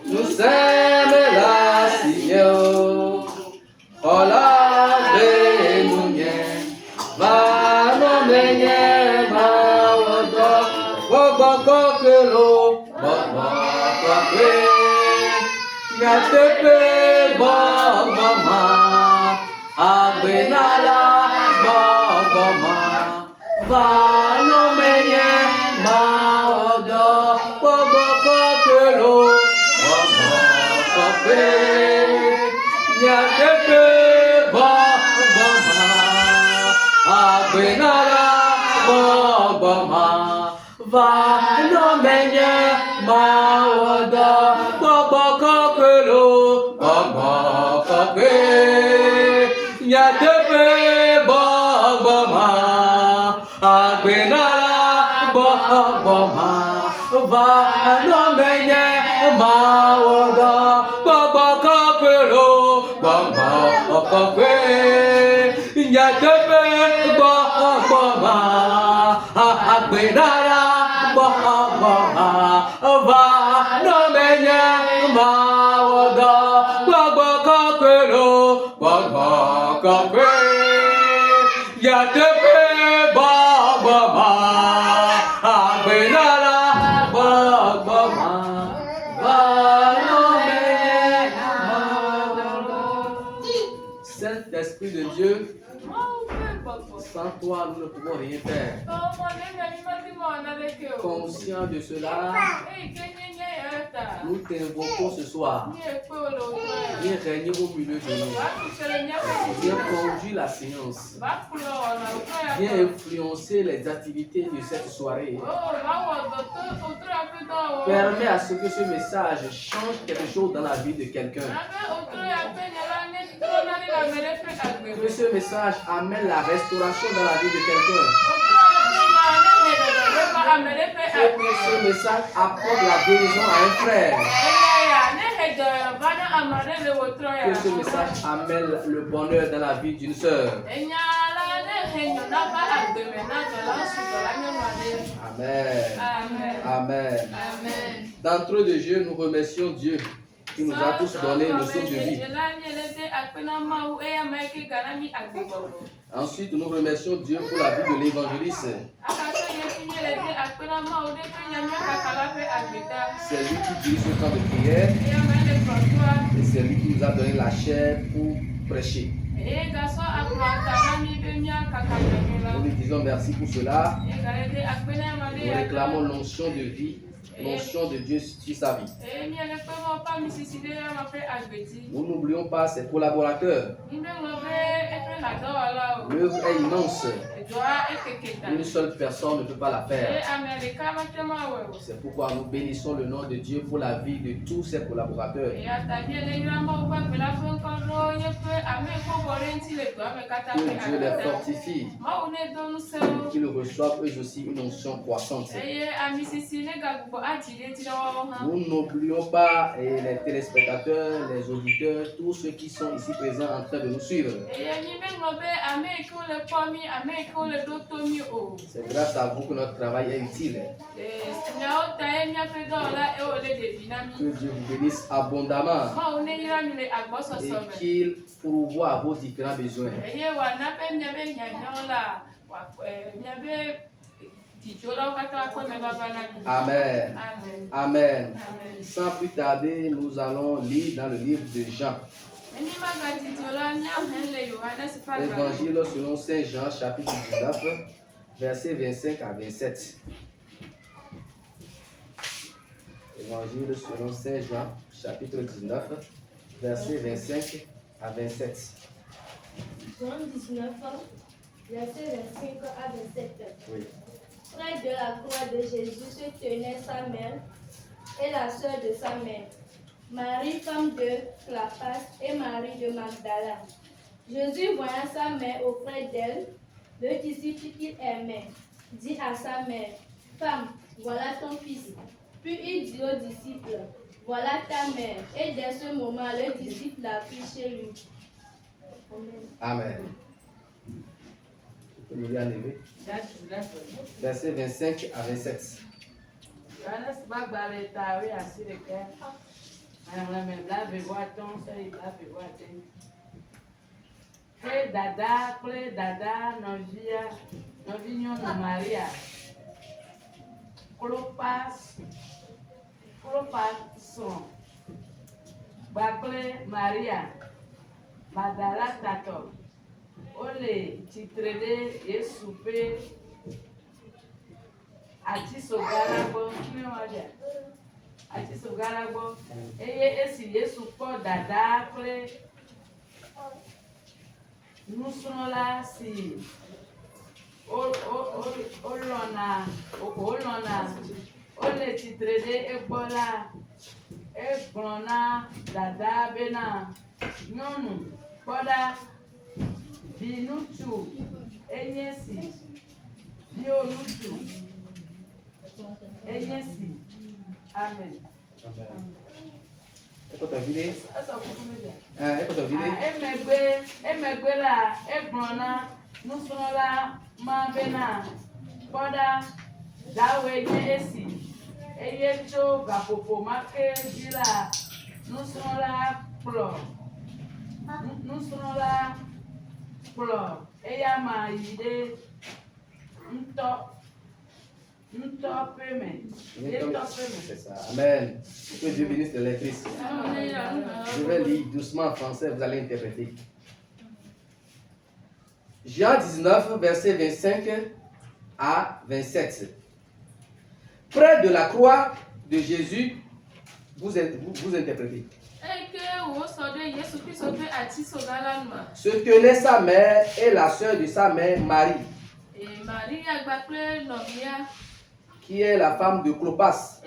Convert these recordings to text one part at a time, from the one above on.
Nous sommes la Seigneur, oh la bénounie, va nous mener, va au coquelot, ya te pe bama, abenala bama, va nous mener, ma odo, coquelot. Ya te pe bama, abenala bama, va no menye ma oda baba kakelo baba kakwe. Ya te pe bama, abenala bama, va no menye ma oda baba kakelo baba kakwe. Ya te pe bama, abenala baba, va no menye ma oda baba kakelo baba kakwe. Ya te pe bama, abenala baba, va no menye ma oda. Saint-Esprit de Dieu, sans toi, nous ne pouvons rien faire. Conscient de cela, nous t'invoquons ce soir. Viens régner au milieu de nous. Viens conduire la séance. Viens influencer les activités de cette soirée. Permets à ce que ce message change quelque chose dans la vie de quelqu'un. Que ce message amène la restauration dans la vie de quelqu'un. Que ce message apporte la guérison à un frère. Que ce message amène le bonheur dans la vie d'une sœur. Amen. Amen. D'entre de Dieu, nous remercions Dieu qui nous a tous donné le souffle de vie. Ensuite, nous remercions Dieu pour la vie de l'évangéliste. C'est lui qui dirige ce temps de prière. Et c'est lui qui nous a donné la chair pour prêcher. Nous lui disons merci pour cela. Nous réclamons l'onction de vie, l'onction de Dieu sur sa vie. Nous n'oublions pas ses collaborateurs. L'œuvre est immense. Une seule personne ne peut pas la faire. C'est pourquoi nous bénissons le nom de Dieu pour la vie de tous ses collaborateurs. Que Dieu les fortifie. Qu'ils reçoivent eux aussi une onction croissante. Nous n'oublions pas les téléspectateurs, les auditeurs, tous ceux qui sont ici présents en train de nous suivre. C'est grâce à vous que notre travail est utile. Que Dieu vous bénisse abondamment et qu'il pourvoie à vos différents besoins. Amen. Amen. Sans plus tarder, nous allons lire dans le livre de Jean. Évangile selon Saint Jean, chapitre 19, versets 25 à 27. Évangile selon Saint Jean, chapitre 19, versets 25 à 27. Jean 19, versets 25 à 27. Oui. Près de la croix de Jésus se tenait sa mère et la sœur de sa mère, Marie, femme de Clopas, et Marie de Magdala. Jésus, voyant sa mère auprès d'elle, le disciple qu'il aimait, dit à sa mère, « Femme, voilà ton fils. » Puis il dit au disciple, « Voilà ta mère. » Et dès ce moment, le disciple l'a pris chez lui. Amen. Tu peux me lire en lever. Verset 25 à 27. Dada, novinho na Maria. Clopason. Bakle Maria. Madala tato. Ole titrede yesupe. Ati sogarabo. Ati sogarabo. Eye esi yesupo dada kle. Nusola si. Olona. Ole titrede ebola. Egbona dada bena. Nyonu. Koda. Binutu. Enyesi. Biolutu. Enyesi. Amen. Emegbe la egbona nusola ma bena koda dawe nye esi eye tso gapopo make dila nusola kplo eya ma yide C'est ça. Amen. Que Dieu bénisse les lectrices. Je vais lire doucement en français, vous allez interpréter. Jean 19, verset 25 à 27. Près de la croix de Jésus, vous interprétez. Se tenait sa mère et la sœur de sa mère, Marie, qui est la femme de Clopas,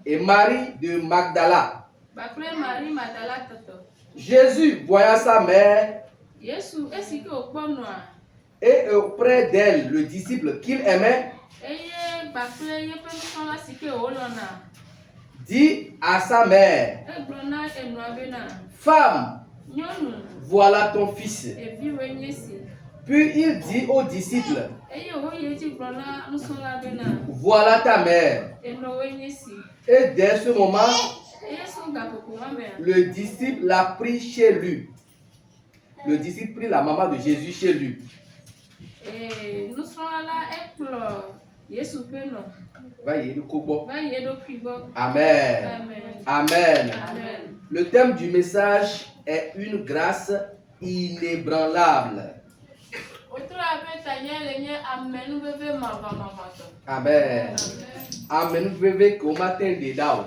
et Marie de Magdala. Jésus, voyant sa mère, et auprès d'elle le disciple qu'il aimait, dit à sa mère, femme, voilà ton fils. Puis il dit aux disciples, voilà ta mère. Et dès ce moment, le disciple l'a pris chez lui. Le disciple prit la maman de Jésus chez lui. Amen. Amen. Le thème du message est une grâce inébranlable. Amen. Amen. Bébé qu'on matin des daos.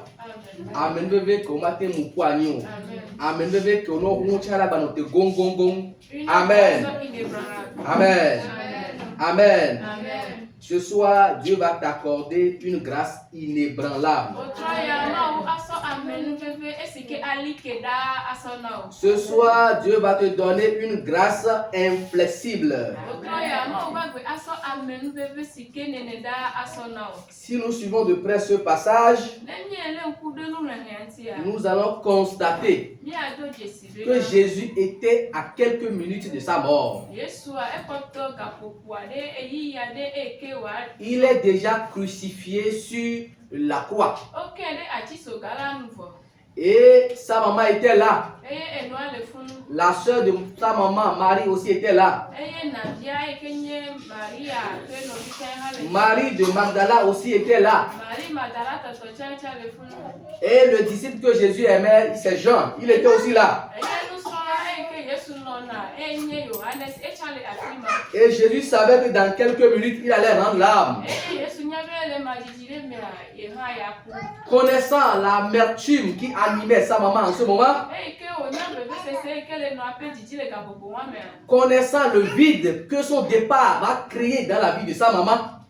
Amen. Bébé qu'on matin mon poignon. Amen. Bébé qu'on a un chala banote gong gong gong. Amen. Amen. Amen. Ce soir, Dieu va t'accorder une grâce inébranlable. Ce soir, Dieu va te donner une grâce inflexible. Si nous suivons de près ce passage, nous allons constater que Jésus était à quelques minutes de sa mort. Il est déjà crucifié sur la croix. Et sa maman était là. La sœur de sa maman, Marie, aussi était là. Marie de Magdala aussi était là. Et le disciple que Jésus aimait, c'est Jean. Il était aussi là. Et Jésus savait que dans quelques minutes, il allait rendre l'âme. Connaissant l'amertume qui animait sa maman en ce moment, connaissant le vide que son départ va créer dans la vie de sa maman,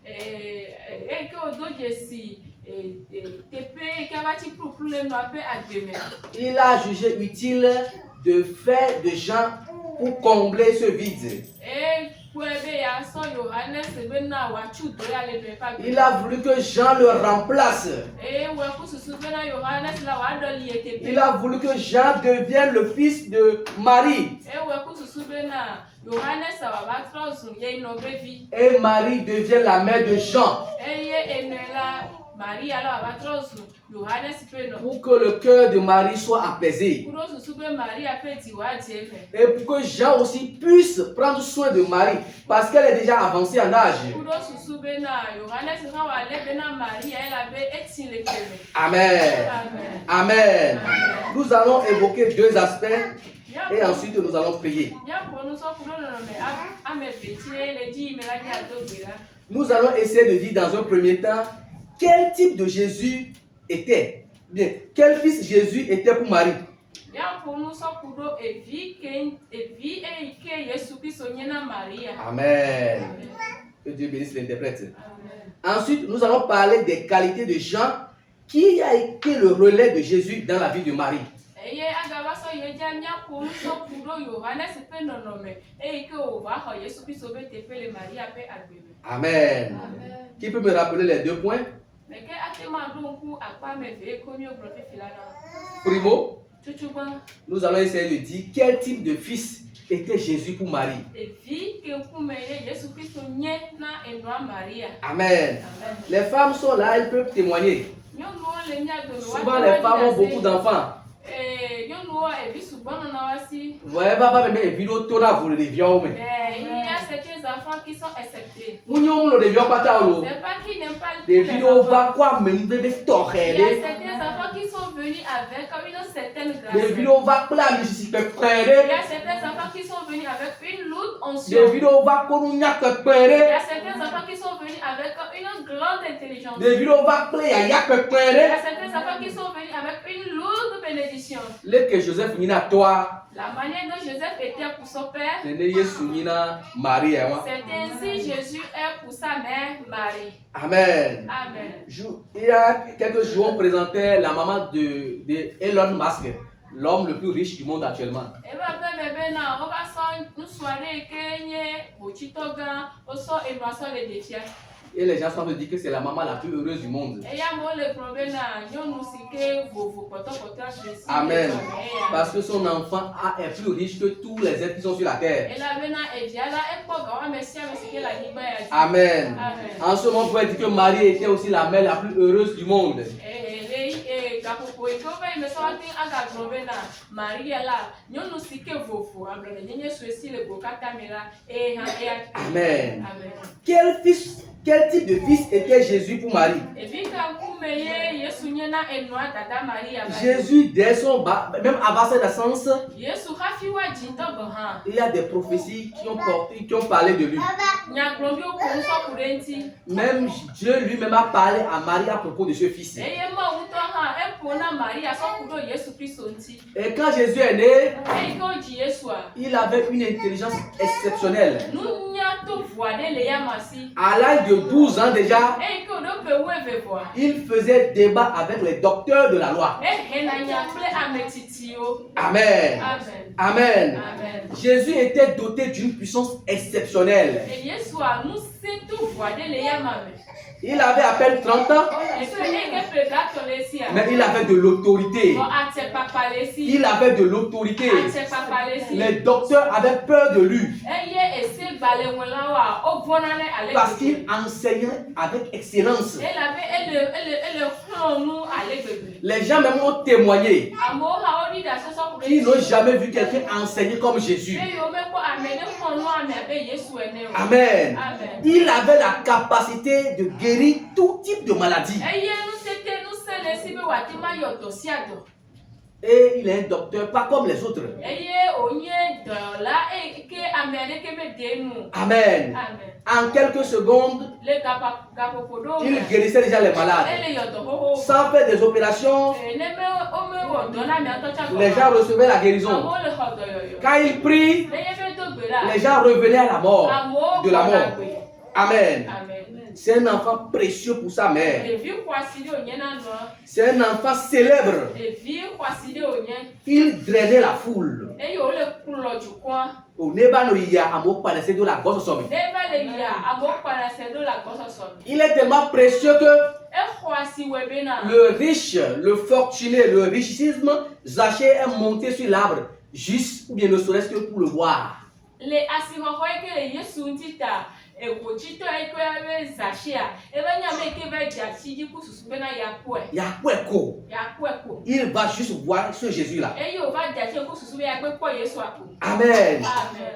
il a jugé utile de faire de Jean pour combler ce vide. Il a voulu que Jean le remplace. Il a voulu que Jean devienne le fils de Marie. Et Marie devient la mère de Jean. Pour que le cœur de Marie soit apaisé. Et pour que Jean aussi puisse prendre soin de Marie. Parce qu'elle est déjà avancée en âge. Amen. Amen. Nous allons évoquer deux aspects. Et ensuite nous allons prier. Nous allons essayer de dire dans un premier temps quel type de Jésus était. Bien, quel fils Jésus était pour Marie. Amen. Que Dieu bénisse l'interprète. Ensuite, nous allons parler des qualités de Jean qui a été le relais de Jésus dans la vie de Marie. Amen. Qui peut me rappeler les deux points? Primo, nous allons essayer de dire quel type de fils était Jésus pour Marie. Amen. Les femmes sont là, elles peuvent témoigner. Souvent les femmes ont beaucoup d'enfants. Ouais, papa, mais les vidéos tournent à vous les vieux. Il y a certains enfants qui sont acceptés. C'est pas qui n'aiment pas le Il y a certains enfants qui sont venus avec une certaine grâce. Il y a certains enfants qui sont venus avec une lourde onction. Il y a certains enfants qui sont venus avec une grande intelligence. Il y a certains enfants qui sont venus avec une lourde bénédiction. La manière dont Joseph était pour son père, c'est ainsi Jésus est pour sa mère Marie. Amen. Amen. Il y a quelques jours, on présentait la maman de Elon Musk, l'homme le plus riche du monde actuellement. Et les gens savent dire que c'est la maman la plus heureuse du monde. Amen. Parce que son enfant est plus riche que tous les êtres qui sont sur la terre. Amen. En ce moment, on peut dire que Marie était aussi la mère la plus heureuse du monde. Amen. Quel type de fils était Jésus pour Marie? Jésus, dès son bas, même avant sa naissance, il y a des prophéties qui ont parlé de lui. Même Dieu lui-même a parlé à Marie à propos de ce fils. Et quand Jésus est né, il avait une intelligence exceptionnelle. À l'âge de 12 ans déjà, il faisait débat avec les docteurs de la loi. Amen. Amen. Jésus était doté d'une puissance exceptionnelle. Il avait à peine 30 ans, mais il avait de l'autorité. Il avait de l'autorité. Les docteurs avaient peur de lui. Parce qu'il enseignait avec excellence. Les gens même ont témoigné qu'ils n'ont jamais vu quelqu'un enseigner comme Jésus. Amen. Il avait la capacité de guérir tout type de maladie. Et il est un docteur, pas comme les autres. Amen. En quelques secondes, il guérissait déjà les malades. Sans faire des opérations, les gens recevaient la guérison. Quand il prie, les gens revenaient à la mort, de la mort. Amen. C'est un enfant précieux pour sa mère. C'est un enfant célèbre. Il drainait la foule. Il est tellement précieux que le riche, le fortuné, le richissime, Zachée est monté sur l'arbre, juste ou bien ne serait-ce que pour le voir. Il va juste voir ce Jésus-là. Amen.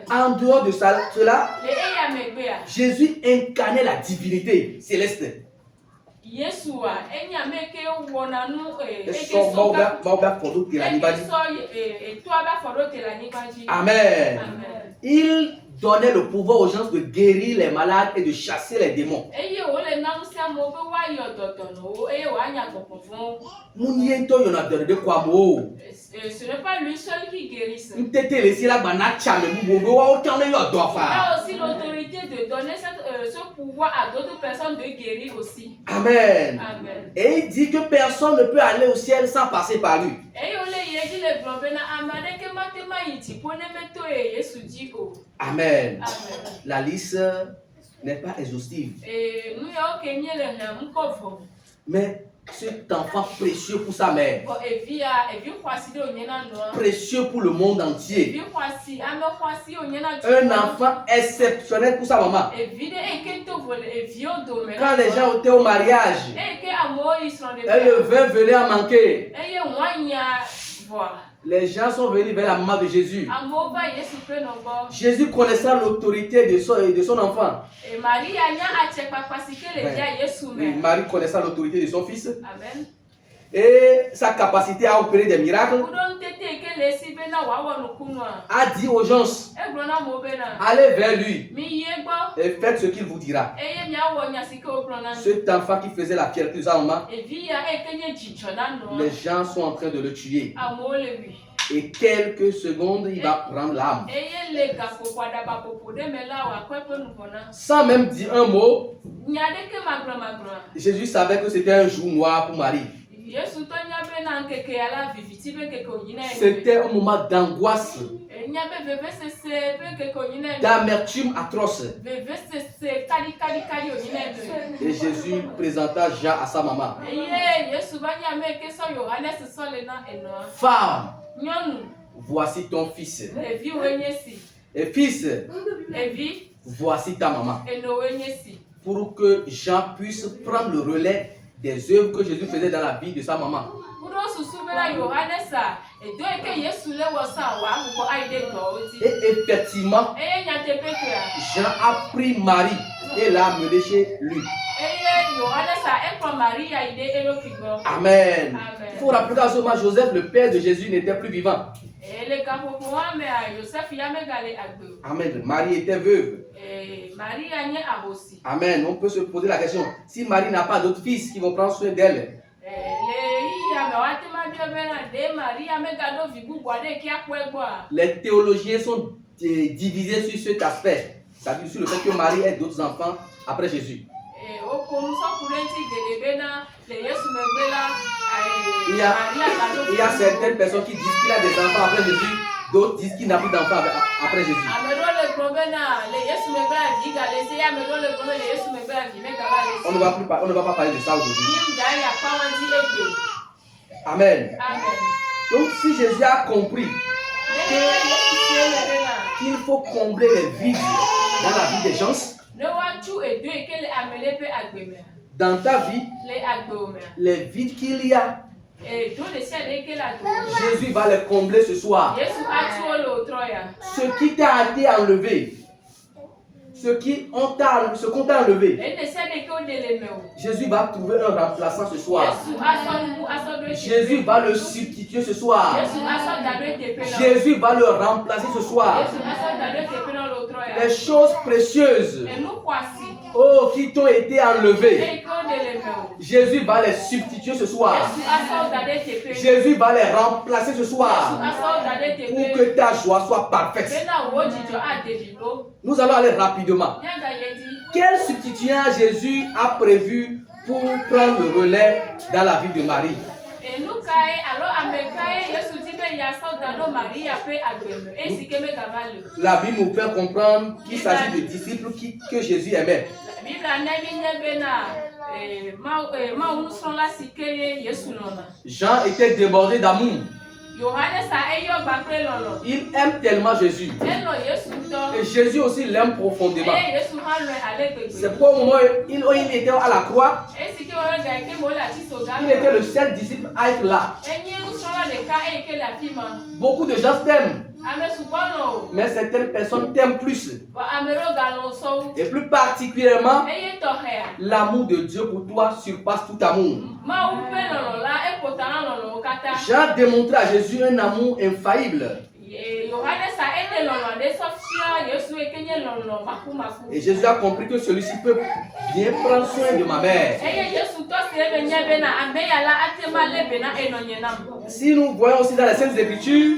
En dehors de cela, Jésus incarnait la divinité céleste. Amen. Il donnait le pouvoir aux gens de guérir les malades et de chasser les démons. Ce n'est pas lui seul qui guérit. Il a aussi l'autorité de donner ce pouvoir à d'autres personnes de guérir aussi. Amen. Amen. Et il dit que personne ne peut aller au ciel sans passer par lui. Amen. Amen. La liste n'est pas exhaustive. Mais cet enfant précieux pour sa mère, précieux pour le monde entier, un enfant exceptionnel pour sa maman. Quand les gens étaient au mariage, et le vin venait à manquer, les gens sont venus vers la maman de Jésus. Jésus connaissait l'autorité de son enfant. Marie connaissait l'autorité de son fils. Amen. Et sa capacité à opérer des miracles. A dit aux gens, allez vers lui et faites ce qu'il vous dira. Cet enfant qui faisait la fierté de sa maman, les gens sont en train de le tuer. Et quelques secondes, il va prendre l'âme. Sans même dire un mot, Jésus savait que c'était un jour noir pour Marie. C'était un moment d'angoisse, d'amertume atroce. Et Jésus présenta Jean à sa maman. Femme, voici ton fils. Et fils, voici ta maman. Pour que Jean puisse prendre le relais des œuvres que Jésus faisait dans la vie de sa maman. Et effectivement, Jean a pris Marie et l'a amenée chez lui. Amen. Il faut rappeler qu'à ce moment, Joseph, le père de Jésus, n'était plus vivant. Amen. Marie était veuve. Amen. On peut se poser la question, si Marie n'a pas d'autres fils qui vont prendre soin d'elle, les théologiens sont divisés sur cet aspect, c'est-à-dire sur le fait que Marie ait d'autres enfants après Jésus. Il y a certaines personnes qui disent qu'il a des enfants après Jésus, d'autres disent qu'il n'a plus d'enfants après Jésus. On ne va pas parler de ça aujourd'hui. Amen. Donc si Jésus a compris qu'il faut combler les vides dans la vie des gens, dans ta vie, les vides qu'il y a, Jésus va les combler ce soir. Ce qui t'a été enlevé, ce qu'on t'a enlevé, Jésus va trouver un remplaçant ce soir. Jésus va le substituer ce soir. Jésus va le remplacer ce soir. Les choses précieuses, oh, qui t'ont été enlevées, Jésus va les substituer ce soir. Jésus va les remplacer ce soir pour que ta joie soit parfaite. Nous allons aller rapidement. quel substituant Jésus a prévu pour prendre le relais dans la vie de Marie? La Bible nous fait comprendre qu'il s'agit de disciples que Jésus aimait. Jean était débordé d'amour. Il aime tellement Jésus. Et Jésus aussi l'aime profondément. C'est pourquoi au moment où il était à la croix, il était le seul disciple à être là. Beaucoup de gens t'aiment, mais certaines personnes t'aiment plus. Et plus particulièrement, l'amour de Dieu pour toi surpasse tout amour. Jean démontré à Jésus un amour infaillible. Et Jésus a compris que celui-ci peut bien prendre soin de ma mère. Si nous voyons aussi dans les Saintes Écritures,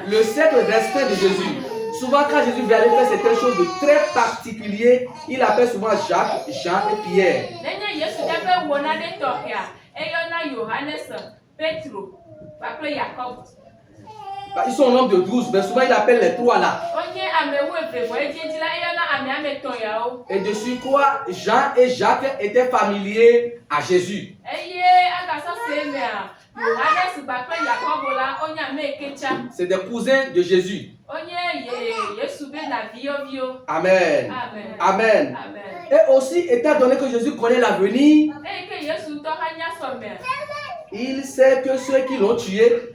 le cercle restreint de Jésus. Souvent quand Jésus veut aller faire certaines choses de très particuliers, il appelle souvent Jacques, Jean et Pierre. Ils sont au nombre de 12, mais souvent il appelle les trois là. Et dessus quoi, Jean et Jacques étaient familiers à Jésus. C'est des cousins de Jésus. Amen. Amen. Et aussi, étant donné que Jésus connaît l'avenir, il sait que ceux qui l'ont tué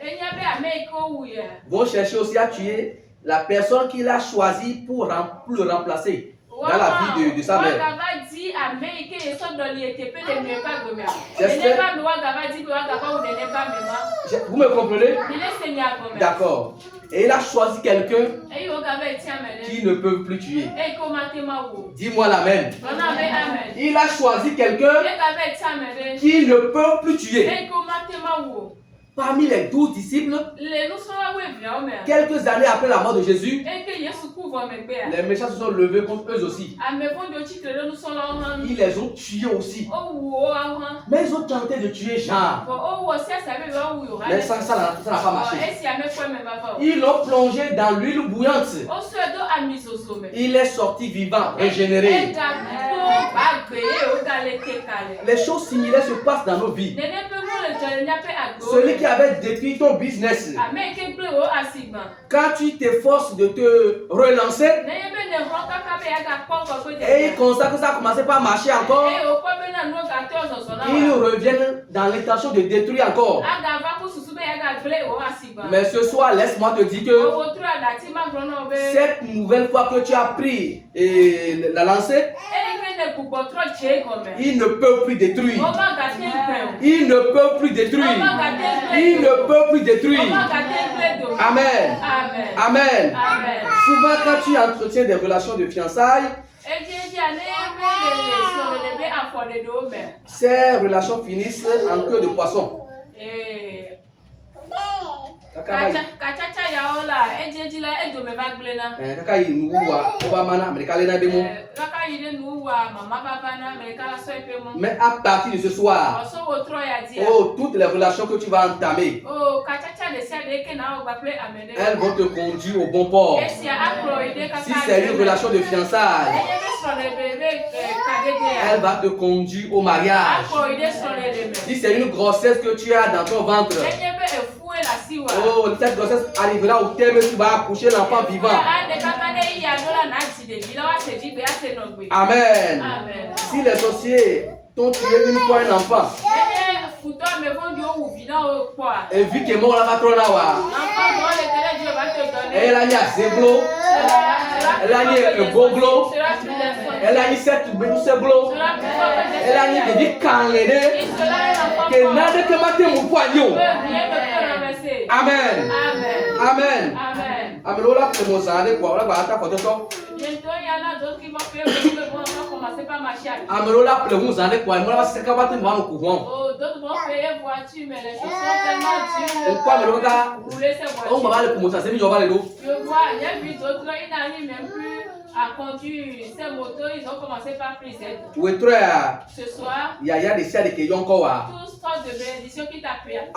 vont chercher aussi à tuer la personne qu'il a choisie pour le remplacer dans la vie de sa mère. Vous me comprenez? D'accord. Et il a choisi quelqu'un qui ne peut plus tuer. Dis-moi l'amen. Il a choisi quelqu'un qui ne peut plus tuer. Parmi les 12 disciples, quelques années après la mort de Jésus, les méchants se sont levés contre eux aussi. Ils les ont tués aussi. Mais ils ont tenté de tuer Jean. Mais ça n'a pas marché. Ils l'ont plongé dans l'huile bouillante. Il est sorti vivant, régénéré. Les choses similaires se passent dans nos vies. Celui qui avait détruit ton business, quand tu t'efforces de te relancer et il constate que ça a commencé par marcher encore, ils reviennent dans l'intention de détruire encore. Mais ce soir, laisse-moi te dire que cette nouvelle fois que tu as pris la lancée, il ne peut plus détruire. Il ne peut plus détruire. Il ne peut plus détruire. Amen. Amen. Souvent, quand tu entretiens des relations de fiançailles, ces relations finissent en queue de poisson. Mais à partir de ce soir, toutes les relations que tu vas entamer, elles vont te conduire au bon port. Si c'est une relation de fiançailles, elle va te conduire au mariage. Si c'est une grossesse que tu as dans ton ventre, cette grossesse arrivera au terme, tu vas accoucher l'enfant vivant. Amen. Si les sorciers t'ont tué une fois un enfant, et vu que mon va trop là, elle a mis à Zéblo, elle a mis un Boglo, elle a mis cette Boglo, elle a mis des canlés, que n'a que mater mon poignon. Amen. Amen. Amen. Ola pour mon sang, quoi, ola va ta photo. Amen. Ola pour mon sang, quoi, moi c'est qu'à battre moi au courant. D'autres vont payer voiture, mais les choses sont tellement dures. Pourquoi me regarde? On va aller pour mon sang, c'est mieux, on va aller où? Je vois, il y a vu d'autres, ils n'arrivent même plus a conduit ces motos, ils ont commencé par priser. Ce soir, il y a des choses qui ont encore. Toutes sortes de bénédictions qui t'appuient.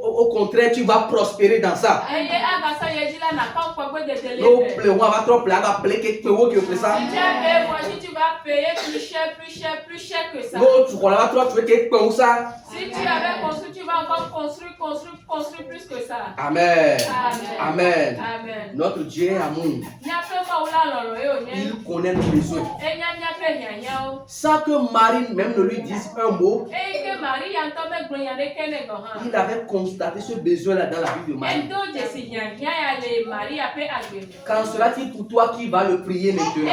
Au contraire, tu vas prospérer dans ça. Si tu vas payer plus cher que ça. Si tu avais construit, tu vas encore construire plus que ça. Amen. Amen. Amen. Notre Dieu est amour. Il connaît nos besoins. Sans que Marie même ne lui dise un mot, il avait constaté ce besoin-là dans la vie de Marie. Quand cela-t-il pour toi qui va le prier maintenant?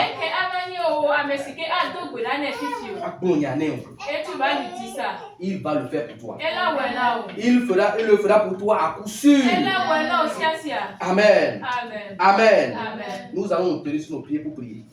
Et tu vas lui dire ça. Il va le faire pour toi. Il le fera pour toi à coup sûr. Amen. Amen. Amen. Amen. Nous allons nous tenir sur nos pieds pour prier.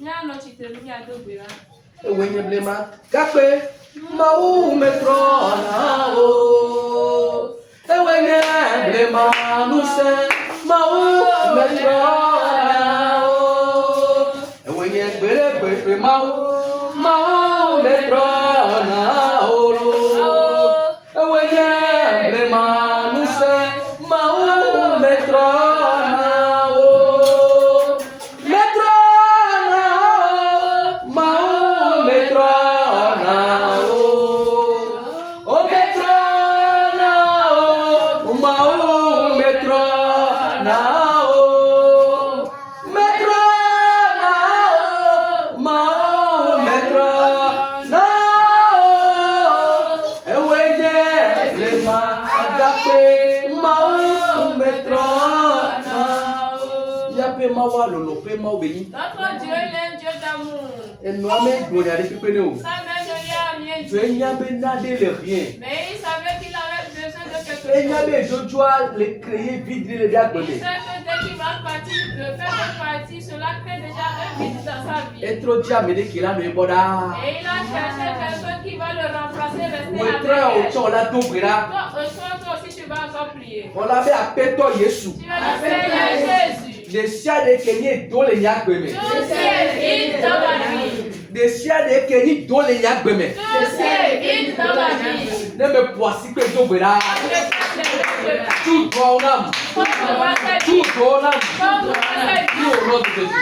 Notre Dieu est un Dieu d'amour. Et nous avons Sa mère ne lui a rien dit. Mais il savait qu'il avait besoin de quelque chose. Il sait que dès qu'il va partir, le fait de partir, cela crée déjà un vide dans sa vie. Et il a cherché quelqu'un qui va le remplacer, rester avec elle. Toi aussi, tu vas encore prier. Tu vas le Seigneur Jésus. Des siens de Kenya dont les yak beme. Tout ciel vide dans ma vie. Des siens de Kenya dont les yak beme. Tout ciel vide dans ma vie. Ne me poissi que tu verras. Tout ton âme. Tout ton âme. Tout au nom de Jésus.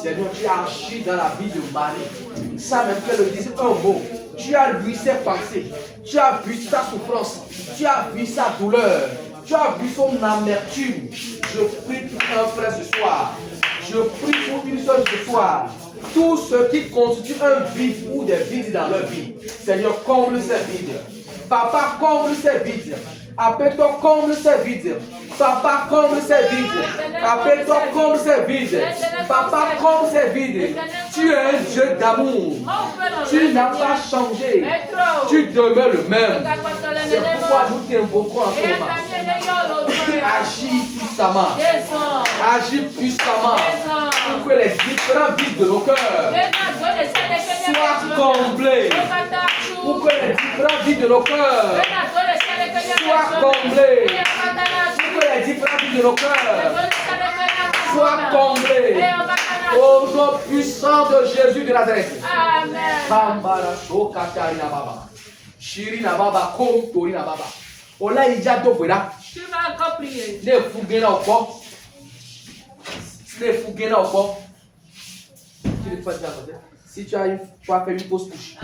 Seigneur, tu as agi dans la vie de Marie. Ça même qu'elle le dise un mot. Tu as vu ses pensées. Tu as vu sa souffrance. Tu as vu sa douleur. Tu as vu son amertume. Je prie pour un frère ce soir. Je prie pour une soeur ce soir. Tous ceux qui constituent un vide ou des vides dans leur vie. Seigneur, comble ces vides. Papa, comble ces vides. Appelle-toi, comble ces vides. Papa, comble ces vides. Appelle-toi, comble ces vides. Papa, comble ces vides. Tu es un Dieu d'amour. Tu n'as pas changé. Tu demeures le même. C'est pourquoi nous t'invoquons en ce moment. Agis puissamment. Agis puissamment. Pour que les différents vides de nos cœurs soient comblés. Pour que les différents vides de nos cœurs soient comblés. Pour que les différents vides de nos cœurs soient comblés. Au nom puissant de Jésus de Nazareth. Amen. Ola ija do bwera. Tu vas encore prier. Ne fugena opo. Ne fugena opo. Si tu as une fois fait une fausse couche. Si tu as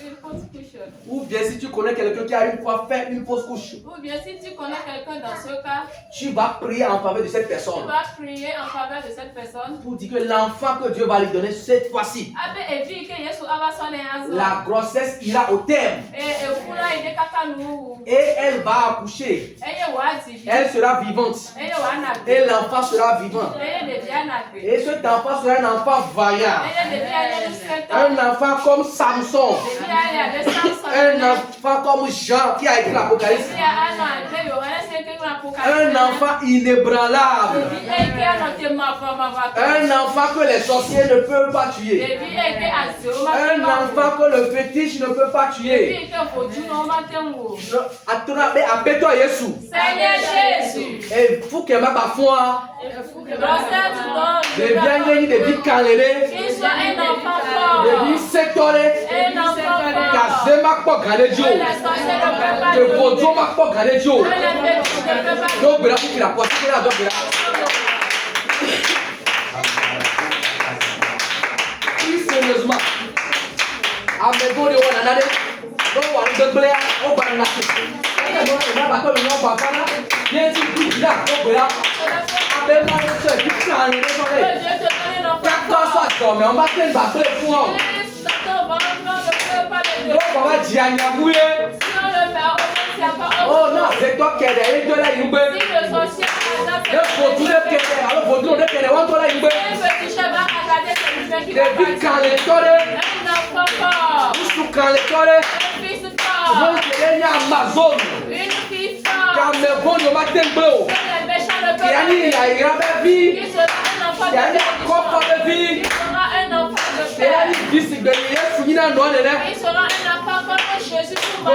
une fausse couche. Ou bien si tu connais quelqu'un qui a une fois fait une fausse couche. Ou bien si tu connais quelqu'un dans ce cas. Tu vas prier en faveur de cette personne. Tu vas prier en faveur de cette personne. Pour dire que l'enfant que Dieu va lui donner cette fois-ci. La grossesse ira au terme. Et elle va accoucher. Elle sera vivante. Et l'enfant sera vivant. Et cet enfant sera un enfant vaillant. Un enfant comme Samson. Un enfant comme Jean qui a écrit l'Apocalypse. Un enfant inébranlable. Un enfant que les sorciers ne peuvent pas tuer. Un enfant que le fétiche ne peut pas tuer. Appelle-toi Jésus. Et vous qui m'avez parfois. Deviens des vies calérées. Des vies sectorées. Casé m'a pas gardé Dieu. Que Bodo m'a pas gardé Dieu. Donc, il a pris la poitrine là. Donc, plus sérieusement, avec vous, on a dit, on va nous donner, on va nous lâcher. Bien sûr, tout là, on va là. Avec moi, je suis tout ça, on est d'accord, ça, mais on va faire une bataille pour nous. On va dire, oh non, c'est toi qui es derrière de la Youbé. Le photo de Kéré, alors photo de Kéré, on doit la Youbé. Depuis quand les torrents, jusqu'au quand les torrents, mon Kéré y a Amazon. Quand mes bons de matin bleu, il y a une vie, il y a une coffre de vie. Il y a une vie, c'est que il y a une noix de lait. Il sera un enfant comme Jésus pour moi.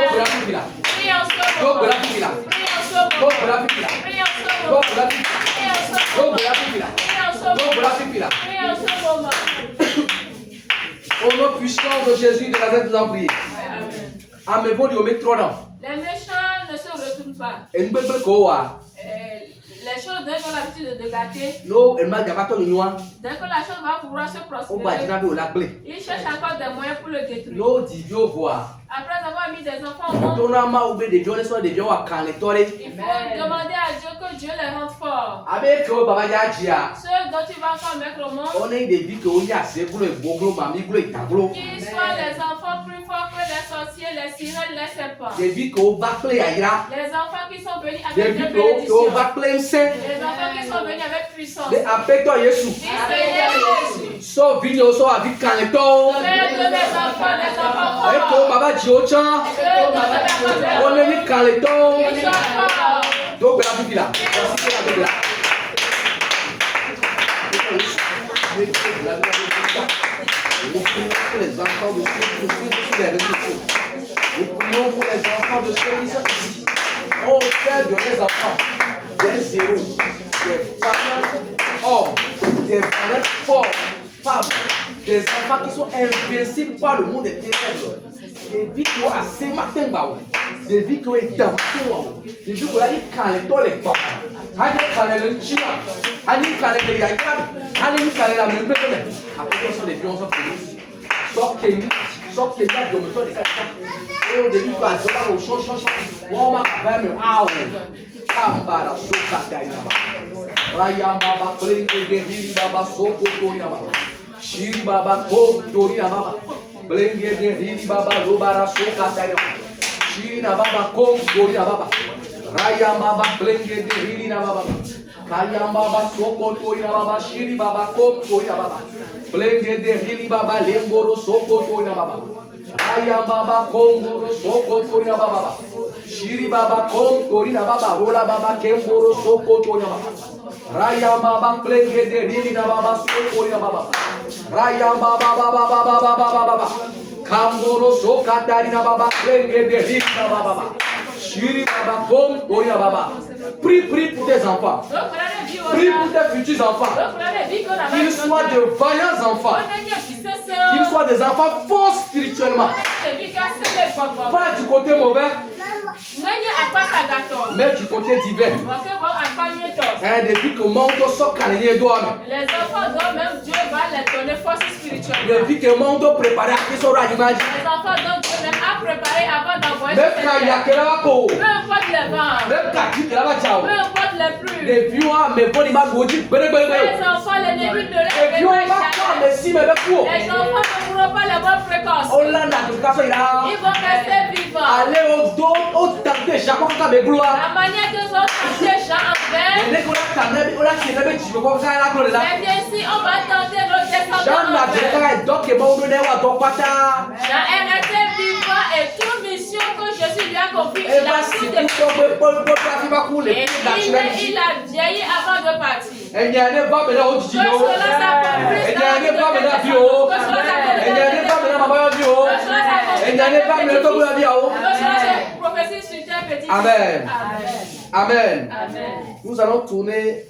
Au nom puissant de Jésus de Nazareth, nous avons prié. Amen. Les méchants ne se retournent pas. Les choses dès qu'on a l'habitude de gâter. Dès que la chose va pouvoir se prospérer, il cherche encore des moyens pour le détruire. Après avoir mis des enfants au monde, il faut demander à Dieu que Dieu les rende forts. Ceux dont il va encore mettre au monde, qu'ils soient les enfants plus forts que les sorciers, les sirènes, les serpents. Les enfants qui sont venus avec des bénédictions. Les enfants qui sont venus avec puissance. Appelle-toi Jésus. Sauf vigno, sauf avec caneton. Les enfants on est mis caneton. Donc, la vie là. Nous prions pour les enfants de ceux ici. Oh, Père de les enfants, des zéros, des parents hommes, des parents forts, femmes, des enfants qui sont invincibles par le monde des ténèbres. Des vies qui ont assez matin, des vies qui ont été dans des vies qui ont été quand les toiles les portes. Allez, le chien, allez, les yaïkas, allez, la même personne. Après, ce sont des vies, on s'en fout. Só que ele já deu, mas eu devi fazer o show, uma velho, Cambara, soca, dainaba. Rayamaba, plenge, guerrilha, baba, soco, torinaba. Shiri, baba, co, torinaba. Plenge, guerrilha, baba, lobara, soca, dainaba. Shiri, baba, co, torinaba. Rayamaba, plenge, guerrilha, baba. Kayambaba, soco, torinaba. Shiri, baba, co, torinaba. Plenge, guerrilha, baba, lemboro, soco, torinaba. Ayambaba, kongoro, soco, torinaba. Shiri baba kom torina baba rola baba kemboro soko torina baba raya baba plenge de rina baba soko torina baba raya baba baba baba baba baba kamboro soka tarina baba plenge de rina baba Shiri baba kom torina baba prie pour tes enfants, prie pour tes futurs enfants, qu'ils soient de vaillants enfants, qu'ils soient des enfants forts spirituellement, pas du côté mauvais, mais du côté divin. Depuis que mon dos sort calé doit. Les enfants doivent même Dieu va les donner force spirituelle. Depuis que mon dos préparé à qui sera l'image. Les enfants doivent Dieu même a préparer avant d'envoyer Même sur quand il y a cette que terre. là peau. Peu importe les vents, Même quand tu te la vas peu importe les pluies, les vieux mais bon il m'a goûté. les enfants, les débuts de Les vieux l'année, va pas mais si mais avec quoi. les enfants ne pourront pas les voir précoces. On l'a dans le café là. Ils vont rester vivants. Allez au dos au tapé chaque fois que mes gloire. La manière qu'ils ont tenté Jean en vain, Dès qu'on a tamé on a tiré mais tu veux quoi ça là pour là. c'est bien si on va tenter notre descendant Jean en n'a vain. pas donc que bon de wa donc pas ta. Jean est resté vivant et toute mission que Jésus lui a confiée, Et il a bah si tout tu détruit. peux pas faire couler Et il a vieilli avant de partir. et il y a ne pas mais là au Que tio. cela s'accomplisse Et il y a dans ne la pas mais là vie bio. de que cela Et il y a ne s'accomplisse pas mais là maman bio. Et il y a ne pas mais là toi bio. que cela se prophétise sur tes petits. Amen. Amen. Amen. Nous allons tourner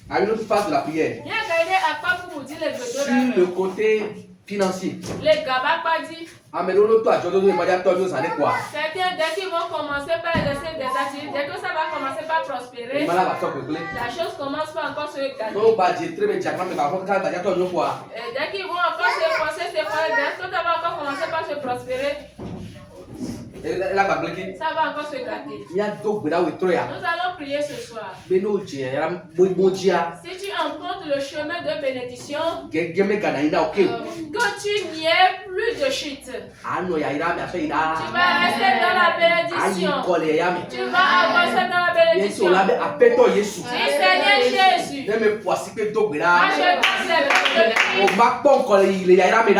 à une autre phase de la prière. Bien gagné à quoi pour vous dire les Sur besoins. le côté financier. Les gars, pas dit. Amen. On toi, je dois dire, toi, ça n'est quoi? Certains, dès qu'ils vont commencer par exercer des activités, dès que ça va commencer par prospérer, la chose commence pas encore se gagner. Non, pas dire très bien, mais par contre, quand tu as toi, quoi? Et dès qu'ils vont encore se forcer, dès que ça va encore commencer par se prospérer, La bague, ça va encore se gâter. il y a d'autres bédas où Nous allons prier ce soir. Mais non, j'ai un bon dia. Si tu empruntes le chemin de bénédiction, Que tu n'y ait plus de chute. Ah non, il y a Tu vas rester dans la bénédiction. Tu vas avancer dans la bénédiction. Dis Seigneur Jésus. Je me poisse que d'autres Moi bédas. je passe les portes de Au Christ. Macron, quand il y a Je vais avancer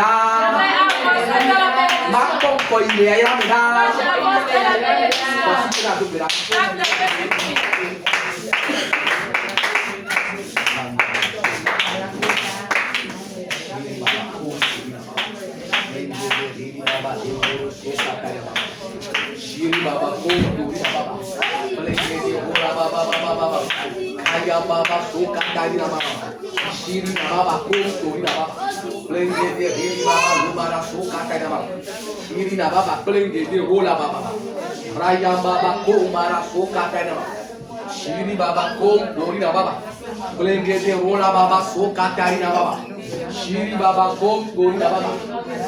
dans la bénédiction. Macron, quand il y a Moi j'avance dans la bénédiction. Tape la bénédiction. Shiri Baba Kongo Baba Plekedi Ora Baba Baba Aya Baba Soka Tadina Baba Shiri Baba Kongo Baba Plekedi Hiri Baba Lumara Soka Tadina Baba Shiri Baba Plekedi Ora Baba Raya Baba Komara Soka Tadina Baba Shiri Baba Kongo Baba Plekedi Ora Baba Soka Tadina Baba Shiri Baba Kongo Baba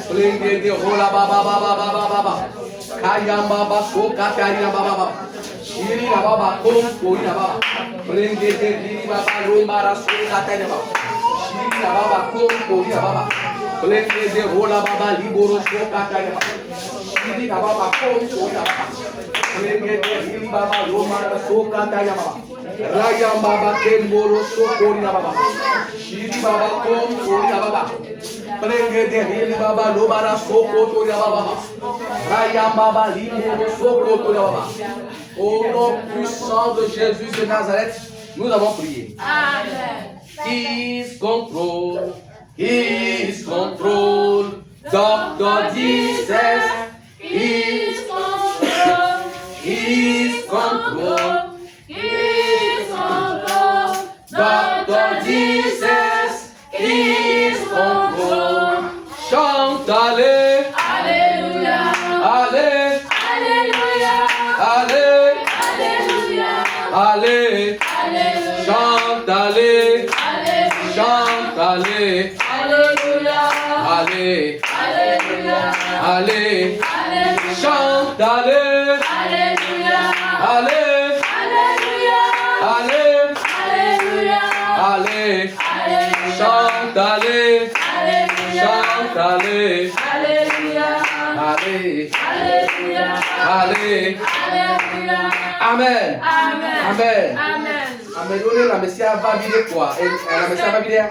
Plekedi Ora Baba Baba Baba Kayamba baso katarina baba shiri na baba kom na baba prende de diri baba lomba raso katarina baba shiri na baba kom na baba prende de rola baba liboro so katarina baba shiri na baba kom na baba prende de diri baba lomba raso katarina baba raya baba kemboro so na baba shiri baba kom na baba prende de diri baba lomba raso na baba Au nom puissant de Jésus de Nazareth, nous avons prié. Amen. His control, His control, Dr. Jesus, His control, His control, His control. Dr. Jesus, His control. Chante-les. Alléluia. Allez, Alléluia. allez, Alléluia. allez, Alléluia. chante, allez, Alléluia. chante, allez, Alléluia. allez, Alléluia. allez, Alléluia. chante, allez, Alléluia. allez, Alléluia. allez, Alléluia. allez, Alléluia. chante, allez, Alléluia. chante, allez, Alléluia. allez, Alléluia. allez, Alléluia. Amen, Amen. Amen, Amen. Amen. Donnez la Messia va vider quoi? Et la Messia va vider.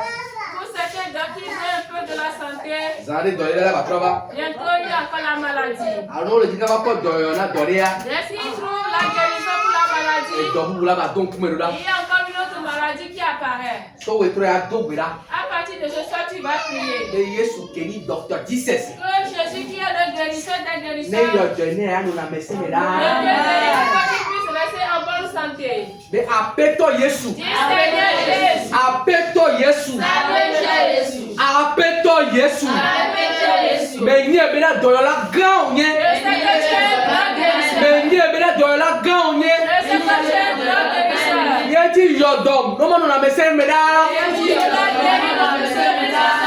Pour certains d'entre qui veulent un peu de la santé, Zari dɔre la ba trɔba. bientôt il y a encore la maladie. Alo le jika ba kɔ dɔyɔ na dɔre ya. Dès qu'ils trouvent la guérison pour la maladie, Dɔbu la ba don kumero la. il y a encore une autre maladie qui apparaît. So wetrɔ ya do gbe la. À partir de ce soir, tu vas prier. Ne Yesu keni Dr. Jesus. Que Jésus qui est le guérisseur des Ne guérisseurs, yɔ jɔ ne ya no na mɛsɛ mi le la. guérisseur qui puisse rester en bonne santé. Ne apetɔ Yesu. Dis Seigneur Jésus. Apetɔ Yesu. Seigneur Jésus. Apetɔ Yesu. Seigneur Jésus. Mɛ n yɛ bɛ na dɔyɔ la gãw nye. Je sais que tu es un grand guérisseur. Mɛ n yɛ bɛ na dɔyɔ la gãw nye. Je sais que tu es un grand guérisseur. Yɛ ti yɔ dɔm n'o ma no na mɛsɛ mi la. Tu l'as guéri dans le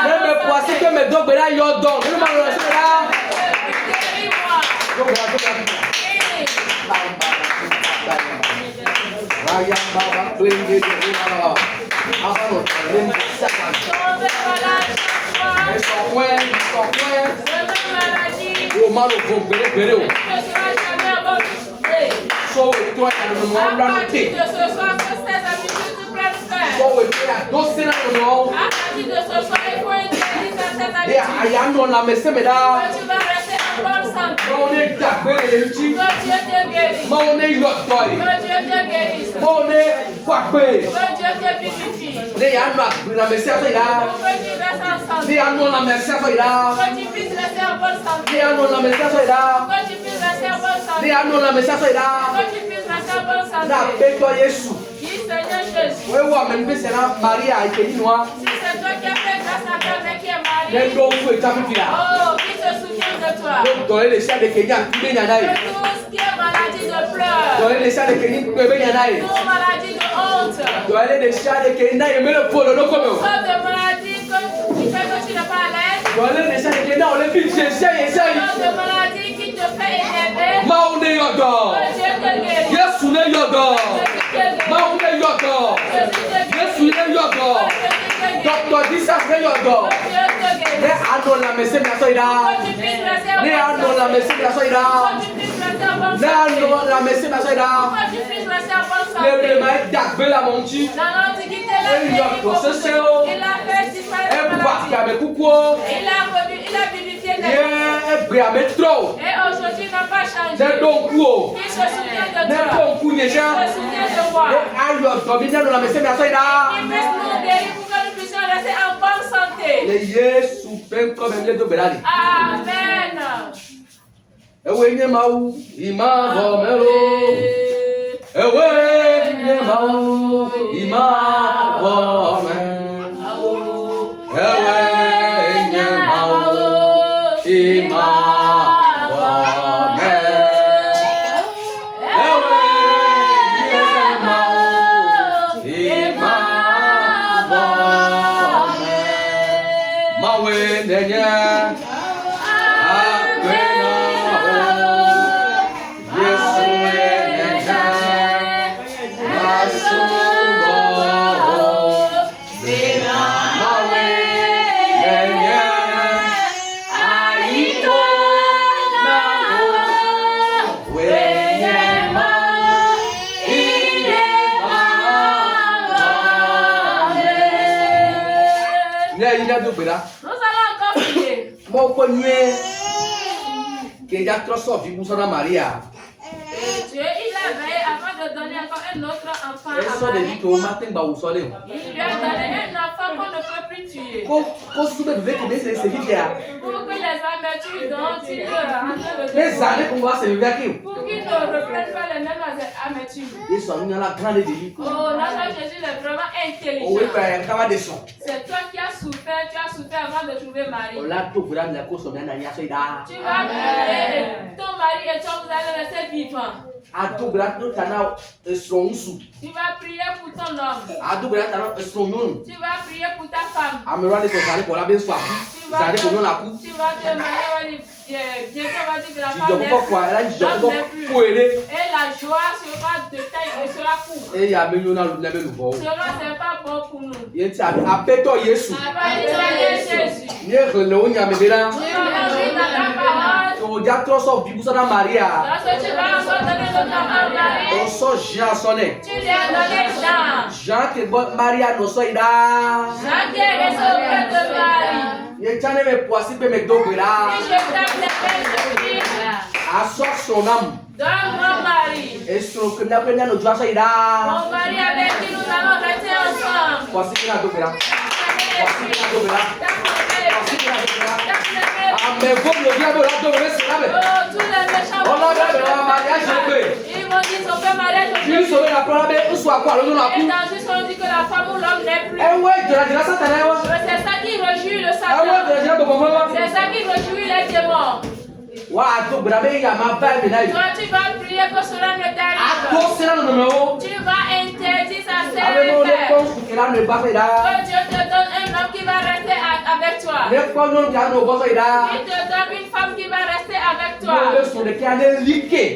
Ne me poisi que me do gbe la yɔ dɔm n'o ma no na mɛsɛ mi la.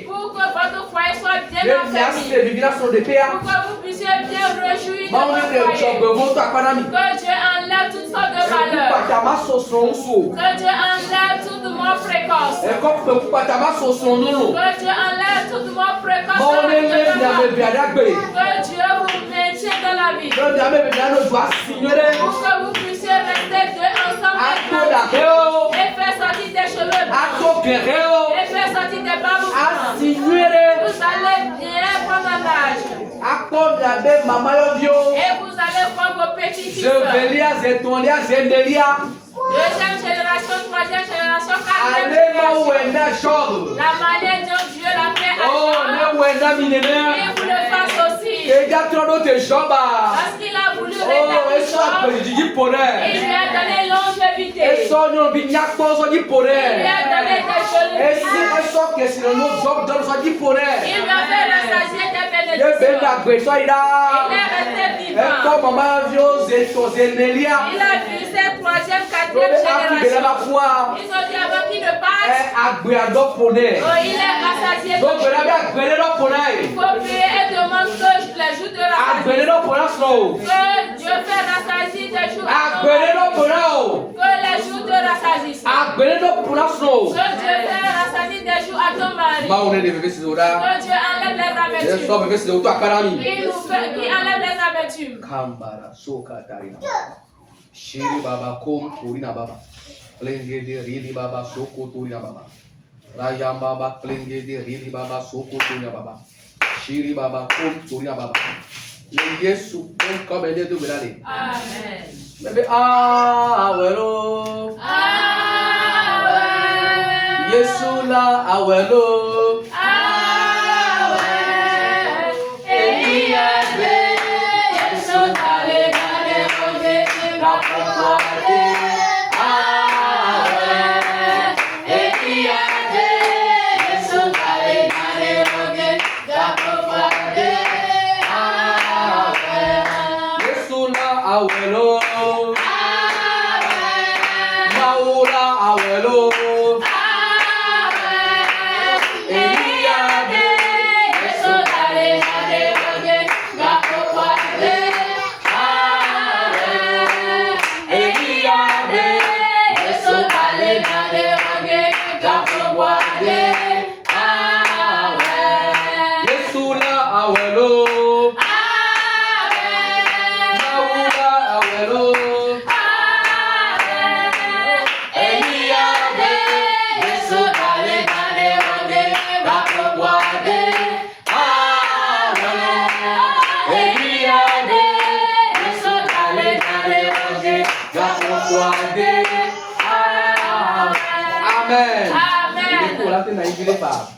Pour que votre foyer soit bien enfermé. Pour que vous puissiez vienne réjouir de mon foyer. Que Dieu enlève toutes sortes de malheurs. Que Dieu enlève toute mort précoce. Que Dieu enlève toute mort précoce. Que Dieu vous maintienne dans la vie. Pour que vous puissiez rester deux ensemble et faire sortir des cheveux blancs. Et faire sortir des barbes blancs. Vous allez bien prendre l'âge. Et vous allez voir vos petits fils. Deuxième génération, troisième génération, quatrième génération. La manière dont Dieu l'a fait à Jean, et vous le fasse aussi. Parce qu'il a voulu rétablir Job, il lui a donné longévité. Il lui a donné des genoux. Il lui a fait rassasier des bénédictions. Il est resté vivant. Il a vu cette troisième, quatrième génération. Ils ont dit avant qu'il ne passe, il est rassasié. Il faut prier et demander que les jours de rassasier. Que Dieu fait rassasier des jours. Que les jours de rassasier. Que Dieu fait rassasier des jours à ton mari. Que Dieu enlève les amertumes. Il enlève les amertumes. Shiri baba kom turina baba. Plenge de rili baba soko turina baba. Rayam baba plenge de rili baba soko turina baba. Shiri baba kom turina baba. Le Yesu kom comme de belale. Amen. Bébé awelo. Amen. Yesu la awelo. Amen.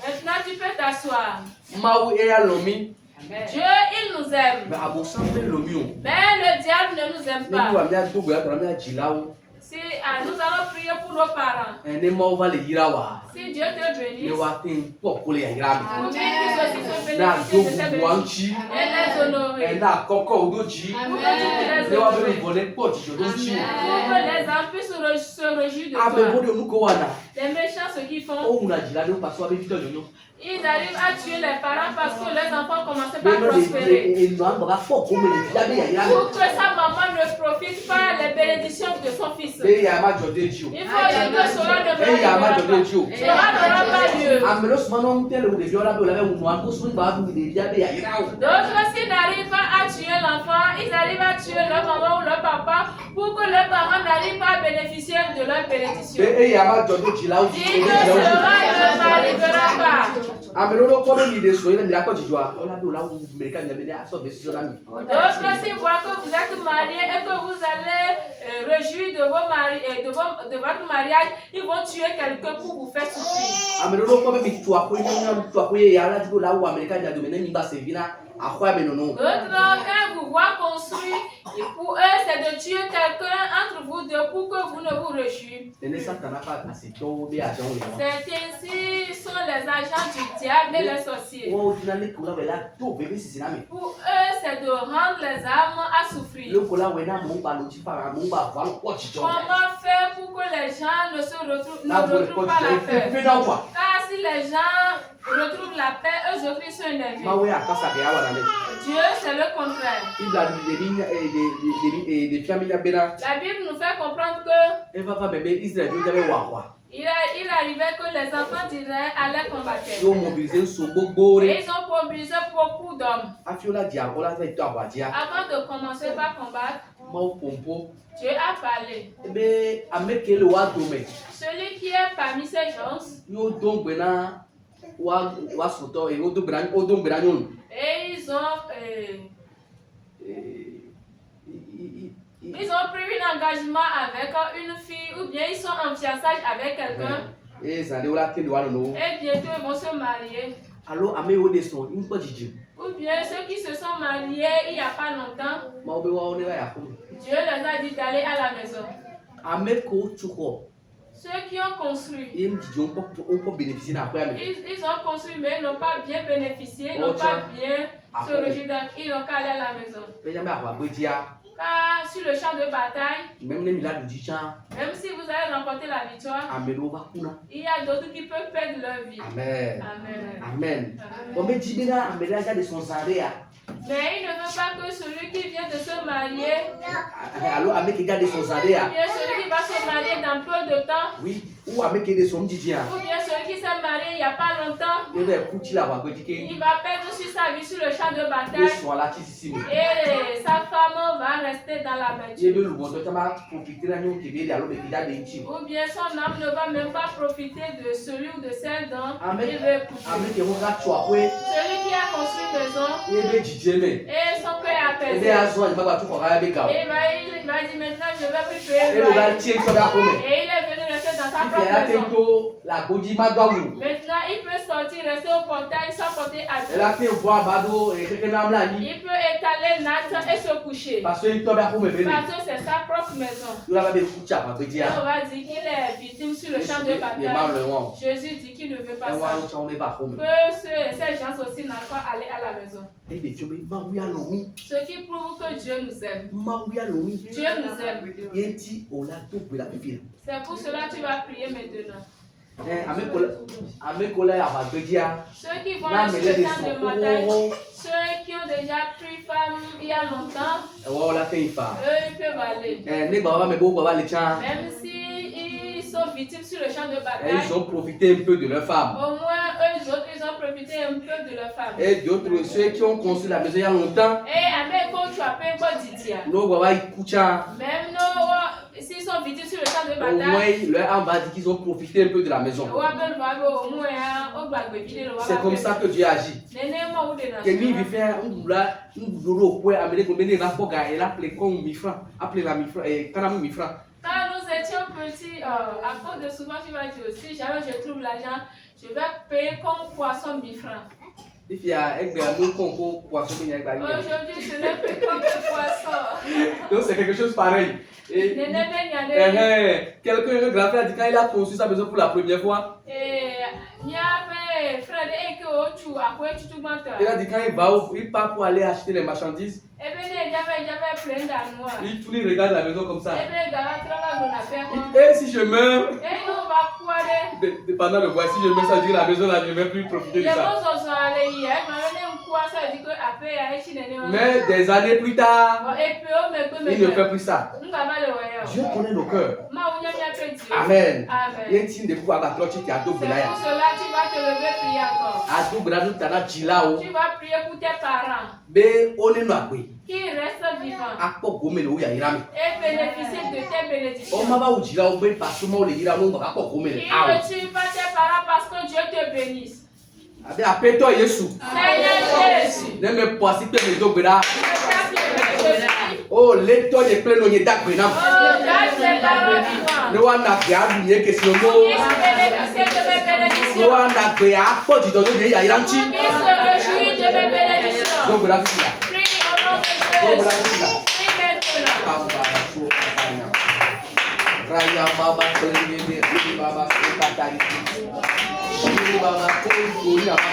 Maintenant tu peux t'asseoir. Dieu, il nous aime. Mais le diable ne nous aime pas. Si nous allons prier pour nos parents. Si Dieu te bénisse, pour qu'ils aussi se bénéficient de ses bénédictions et les honorer. Pour que les hommes puissent se réjouir de toi. Les méchants, ce qu'ils font, ils arrivent à tuer les parents parce que les enfants commencent par prospérer. Pour que sa maman ne profite pas des bénédictions de son fils. Il faut que cela ne n'aura pas lieu. D'autres, s'ils n'arrivent pas à tuer l'enfant, ils arrivent à tuer leur maman ou leur papa pour que leurs parents n'arrivent pas à bénéficier de leur bénédiction. Dis que cela ne m'arrivera pas. D'autres, s'ils voient que vous êtes mariés et que vous allez réjouir de vos maris et de votre mariage, ils vont tuer quelqu'un pour vous faire souffrir. D'autres, quand vous voient construire, pour eux, c'est de tuer quelqu'un entre vous deux pour que vous ne vous réjouiez. C'est ainsi sont les agents du diable et les sorciers. Pour eux, c'est de rendre les âmes à souffrir. Comment faire pour que les gens ne retrouvent pas la paix? Car si les gens retrouve la paix, eux autres ils sont énervés. Dieu, c'est le contraire. La Bible nous fait comprendre que il arrivait que les enfants d'Israël allaient combattre. Et ils ont mobilisé beaucoup d'hommes. Avant de commencer par combattre, Dieu a parlé. Celui qui est parmi ces gens, et ils ont pris un engagement avec une fille ou bien ils sont en fiançailles avec quelqu'un. Et bientôt ils vont se marier. Ou bien ceux qui se sont mariés il n'y a pas longtemps, Dieu les a dit d'aller à la maison. Ceux qui ont construit, ils ont construit mais ils n'ont pas bien bénéficié, ils n'ont pas bien se réjouir, ils n'ont qu'à aller à la maison. Car sur le champ de bataille, même si vous allez remporter la victoire, il y a d'autres qui peuvent perdre leur vie. Amen. Amen. Mais il ne veut pas que celui qui vient de se marier, ou bien celui qui va se marier dans peu de temps, ou bien celui qui s'est marié il n'y a pas longtemps, il va perdre sur sa vie sur le champ de bataille et sa femme va rester dans la maison. Ou bien son âme ne va même pas profiter de celui ou de celle dont il veut écouter. Celui qui a construit une maison et son cœur est apaisé. Et il va dire maintenant je ne vais plus payer le loyer. Et il est venu rester dans sa propre maison. Maintenant il peut sortir, rester au portail sans porter atteinte. Il peut étaler natte et se coucher. Parce que c'est sa propre maison. Et on va dire qu'il est victime sur le champ de bataille. Jésus dit qu'il ne veut pas ça. Que ces gens aussi n'ont pas aller à la maison. Ce qui prouve que Dieu nous aime. Dieu nous aime. C'est pour cela que tu vas prier maintenant. Ceux qui vont aller sur le champ de bataille, ceux qui ont déjà pris femme il y a longtemps, eux ils peuvent aller. Même si ils sont victimes sur le champ de bataille, ils ont profité un peu de leur femme. Au moins eux autres ils ont profité un peu de leur femme. Et d'autres, ceux qui ont construit la maison il y a longtemps, même s'ils sont victimes sur le champ de bataille, leur âme va dire qu'ils ont profité un peu de la maison. C'est comme ça que Dieu agit. Que lui veut faire un boulot pour amener combien de rapports et l'appeler comme mifran, appeler la mifran et quand on mifran. Quand nous étions petits, à cause de souvent tu vas dire aussi, jamais je trouve l'argent, je vais payer comme poisson mifran. Aujourd'hui, ce n'est plus comme le poisson. Donc c'est quelque chose pareil. Quelqu'un, un grand frère, dit quand il a conçu sa maison pour la première fois, il a dit quand il part pour aller acheter les marchandises, il tourne, il regarde la maison comme ça. Et si je meurs, pendant le voyage, si je meurs, ça veut dire la maison là, je ne vais plus profiter de ça. Mais des années plus tard, il ne fait plus ça. Dieu connaît nos cœurs. Amen. C'est pour cela tu vas te lever prier encore. Tu vas prier pour tes parents qui restent vivants et bénéficient de tes bénédictions. Ils ne tuent pas tes parents parce que Dieu te bénisse. Seigneur Jésus. Oh, l'étoile est pleine de d'agbena. No one n'a pas oublié que c'est le mot. No one n'a pas dit de donner à Iranchi. Donc voilà tout ça. Donc voilà tout ça. Raya Baba Kolini Baba Sekatari. Baba Kolini Baba.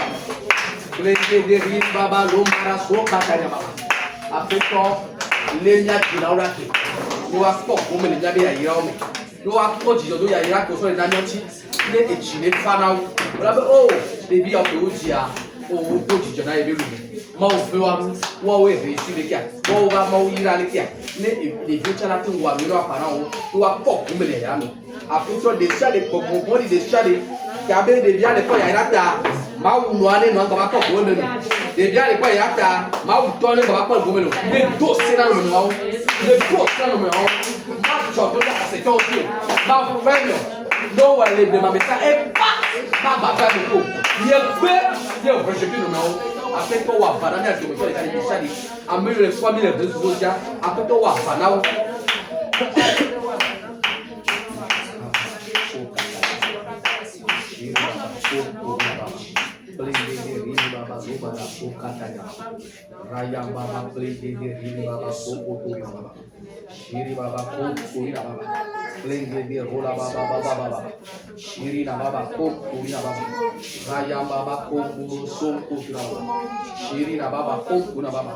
Kolini Baba Lomara Sokatari Baba. Après ça, les miens qui l'ont raté. Nous avons pas comme les miens qui l'ont raté. Nous avons pas dit de donner à Irak pour les Namianti. ne echine fana oh les vies autodia oh petit jona ebe lu ma o fe wa we réussir le kia o va ma o ira le kia ne les vieux chala te wa mi lo apana o to wa pok kumele ya no aputo de chale pokon de chale kabe de via le ko ya rata ma o no ane no ngaba ko go le de via le ko ya rata ma o to le ngaba ko go me lo de do sera no ma o de do sera no ma o ma cho to da se to ti ma o fe no wa le de ma meta e pa ma ba fa ko ye pe ye o rejeter no ma o après toi wa bana na de le kali chali amelo le 3000 de zoja après toi wa bana o Raya baba play de baba soko to baba shiri baba ko baba play de rola baba shiri na baba ko baba raya baba ko soko to baba shiri na baba ko baba.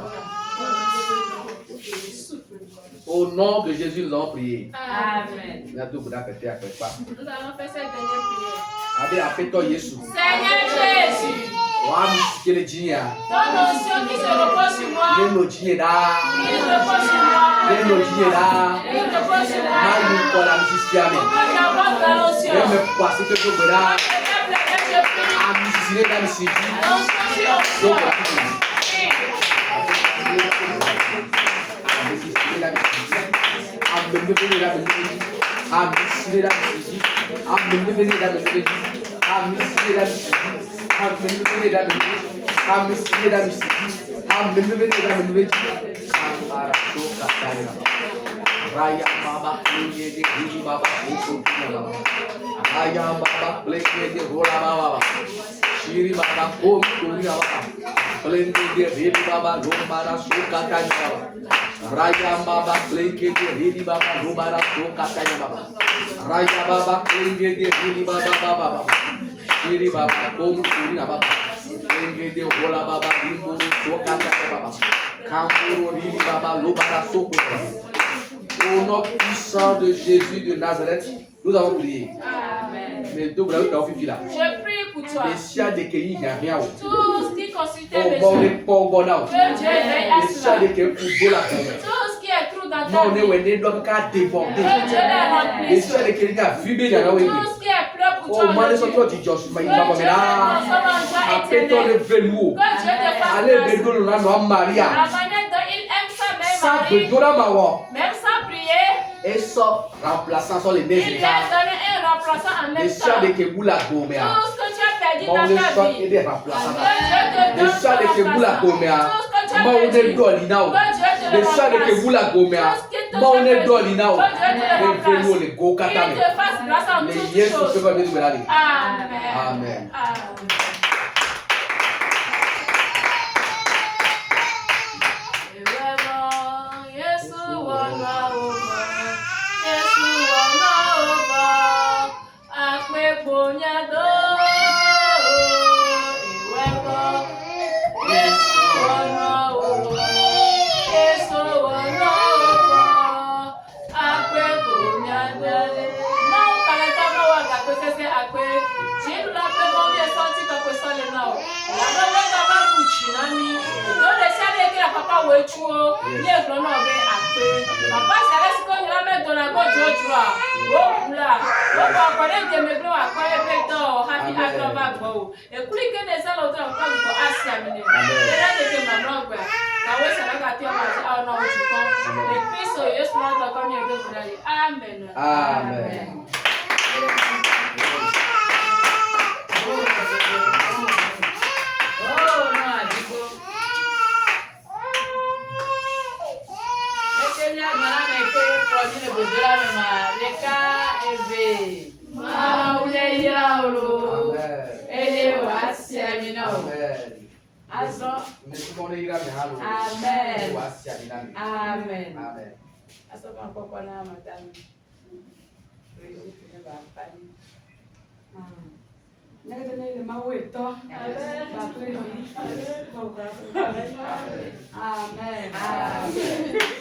Au nom de Jésus, nous avons prié. Amen. Nous allons faire cette dernière prière. Abe afeto Yesu. Seigneur Jésus. Wa misikele jinya. Ton onction qui se repose sur moi. Neno jinya da. Il repose sur moi. Neno jinya da. Il repose sur moi. Mayu kola misikiame. J'avance dans l'onction. Yeme kwasi ke to bera. Je prie. Amisire da misiki. L'onction. Donc Raya baba play de Giri baba Raya baba play de Rola baba Shiri baba kom Kuri baba play de Giri baba Romara suka kanya baba Raya baba play de Giri baba Romara suka kanya baba Raya baba play de Giri baba baba Shiri baba kom Kuri baba play de Rola baba Rimbo suka kanya baba Kamburo Riri baba Lobara suka baba. Au nom puissant de Jésus de Nazareth, nous avons prié. Amen. Mais deux là. Je prie pour toi. Les siens de Kéhi, il n'y a rien. Tout ce qui constitue Au mes bon, les yeux. pauvres, Que Dieu veille à les siens de cela. Kéhi, pour la terre. Tout ce qui est trou dans ta Non, on est vie. où donc qu'à déborder. Que Dieu les remplisse. Les siens de Kéhi, il y a vibré dans la Tout ce qui est pleur pour toi. oh, moi, les Dieu. autres, tu dis, mais il va Que pas Dieu là. les transforme en joie Après, ton éternelle. velours. Que Dieu te fasse Allez, grâce. bédou, là, non, Maria. La manière dont il aime sa mère Ça, Marie, bédou, là, ma même sans prier, et ça, remplaçant sur les il nez. lui a donné un remplaçant en Les même siens temps. de Kéhi, la Tout goméa. ce que tu as perdu Bon, dans les ta soins et vie, des remplaçants. que Dieu te Les donne siens de son Kéhi, la remplaçant. goméa. Tout ce que tu as Ma on est perdu, dolly now. que Dieu te Les le chats de remplace. Kebula Gomea. Tout ce qui te Ma on est fait dolly now. que Dieu te le Les remplace. vélos, les go Qu'il katame. te fasse grâce en Les toutes yes, choses. ce que va dire Amen. Amen. Amen. Amen. Amen.